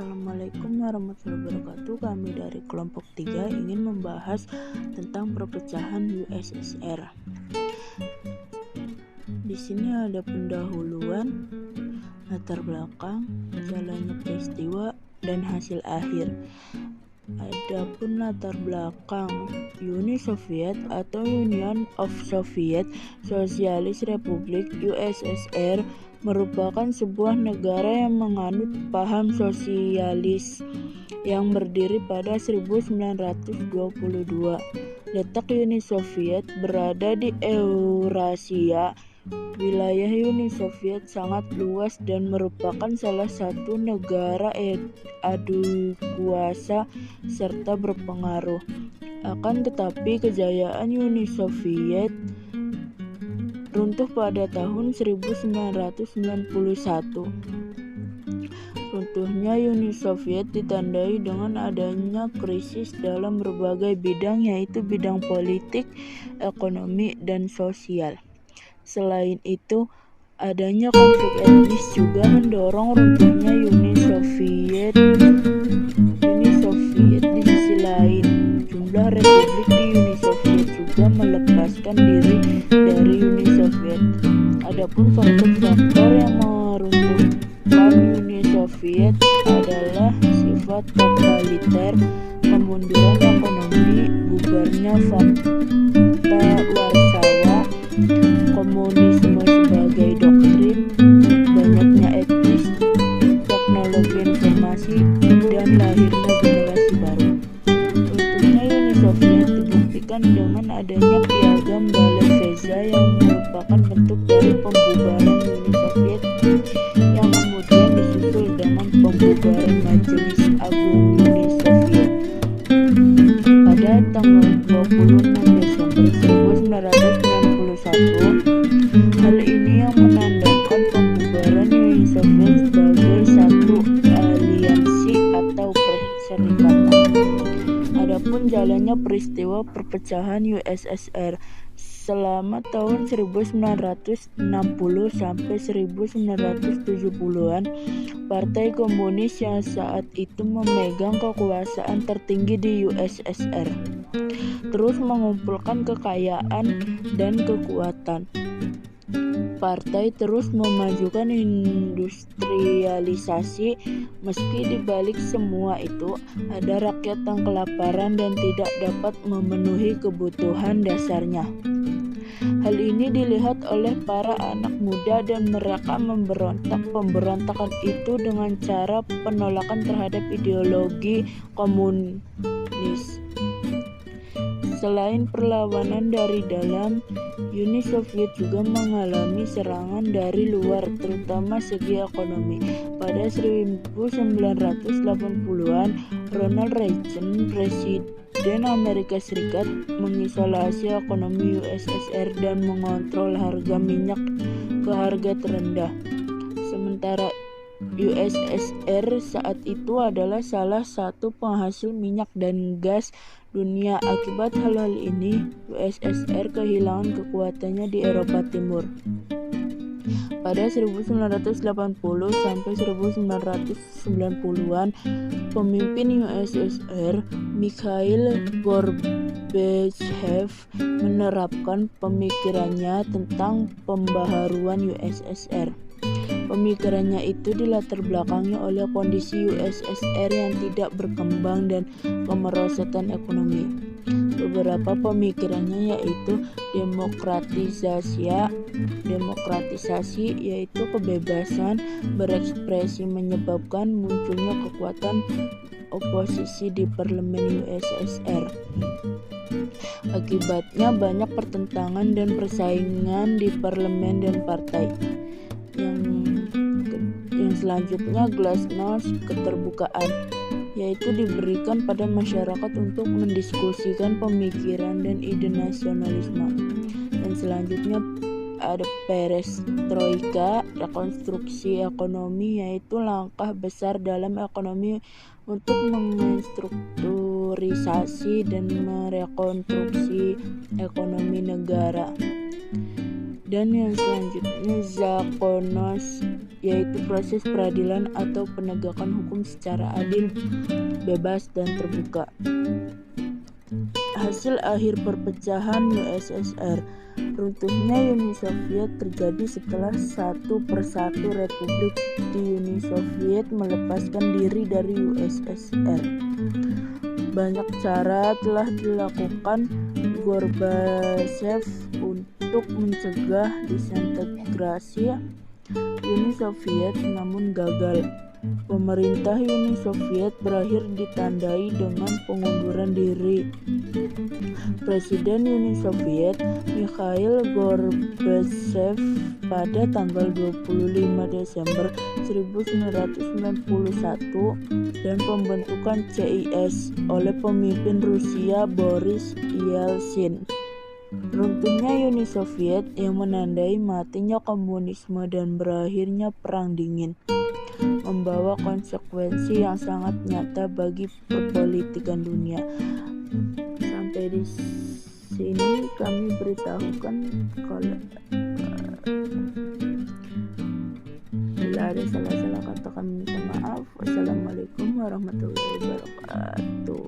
Assalamualaikum warahmatullahi wabarakatuh. Kami dari kelompok 3 ingin membahas tentang perpecahan USSR. Di sini ada pendahuluan, latar belakang, jalannya peristiwa, dan hasil akhir. Adapun latar belakang, Uni Soviet atau Union of Soviet Socialist Republic (USSR) merupakan sebuah negara yang menganut paham sosialis yang berdiri pada 1922. Letak Uni Soviet berada di Eurasia. Wilayah Uni Soviet sangat luas dan merupakan salah satu negara adikuasa serta berpengaruh. Akan tetapi kejayaan Uni Soviet runtuh pada tahun 1991. Runtuhnya Uni Soviet ditandai dengan adanya krisis dalam berbagai bidang, yaitu bidang politik, ekonomi, dan sosial. Selain itu, adanya konflik etnis juga mendorong runtuhnya Uni Soviet. Di sisi lain, jumlah republik di Uni Soviet juga melepaskan diri dari Uni Soviet. Adapun faktor-faktor yang meruntuhkan Uni Soviet adalah sifat totaliter, kemunduran ekonomi, bubarnya Fakta Warsawa, komunisme sebagai doktrin, banyaknya etnis, teknologi informasi, dan lahirnya generasi baru. Runtuhnya Uni Soviet dibuktikan dengan adanya Piagam Balai-Veza yang merupakan bentuk dari pembubaran Uni Soviet yang kemudian disusul dengan pembubaran Majelis Agung Uni Soviet pada tanggal 26 Desember 1991. Hal ini yang menandakan pembubaran Uni Soviet sebagai satu aliansi atau perserikatan. Adapun jalannya peristiwa perpecahan USSR selama tahun 1960 sampai 1970-an, Partai Komunis yang saat itu memegang kekuasaan tertinggi di USSR terus mengumpulkan kekayaan dan kekuatan. Partai terus memajukan industrialisasi. Meski dibalik semua itu, ada rakyat yang kelaparan dan tidak dapat memenuhi kebutuhan dasarnya. Hal ini dilihat oleh para anak muda dan mereka memberontak. Pemberontakan itu dengan cara penolakan terhadap ideologi komunis. Selain perlawanan dari dalam, Uni Soviet juga mengalami serangan dari luar, terutama segi ekonomi. Pada 1980-an, Ronald Reagan, Presiden Amerika Serikat, mengisolasi ekonomi USSR dan mengontrol harga minyak ke harga terendah. Sementara USSR saat itu adalah salah satu penghasil minyak dan gas dunia. Akibat hal ini, USSR kehilangan kekuatannya di Eropa Timur. Pada 1980 sampai 1990-an, pemimpin USSR Mikhail Gorbachev menerapkan pemikirannya tentang pembaharuan USSR. Pemikirannya itu dilatar belakangi oleh kondisi USSR yang tidak berkembang dan kemerosotan ekonomi. Beberapa pemikirannya yaitu demokratisasi, yaitu kebebasan berekspresi menyebabkan munculnya kekuatan oposisi di parlemen USSR. Akibatnya banyak pertentangan dan persaingan di parlemen dan partai. Yang selanjutnya glasnost, keterbukaan, yaitu diberikan pada masyarakat untuk mendiskusikan pemikiran dan ide nasionalisme. Dan selanjutnya ada perestroika, rekonstruksi ekonomi, yaitu langkah besar dalam ekonomi untuk menstrukturisasi dan merekonstruksi ekonomi negara. Dan yang selanjutnya zakonos, yaitu proses peradilan atau penegakan hukum secara adil, bebas, dan terbuka. Hasil akhir perpecahan USSR. Runtuhnya Uni Soviet terjadi setelah satu persatu republik di Uni Soviet melepaskan diri dari USSR. Banyak cara telah dilakukan Gorbachev untuk mencegah disintegrasi Uni Soviet, namun gagal. Pemerintah Uni Soviet berakhir ditandai dengan pengunduran diri Presiden Uni Soviet Mikhail Gorbachev pada tanggal 25 Desember 1991 dan pembentukan CIS oleh pemimpin Rusia Boris Yeltsin. Runtuhnya Uni Soviet yang menandai matinya komunisme dan berakhirnya Perang Dingin membawa konsekuensi yang sangat nyata bagi perpolitikan dunia. Sampai di sini kami beritahukan kalau bila ada salah-salah kata kami minta maaf. Wassalamualaikum warahmatullahi wabarakatuh.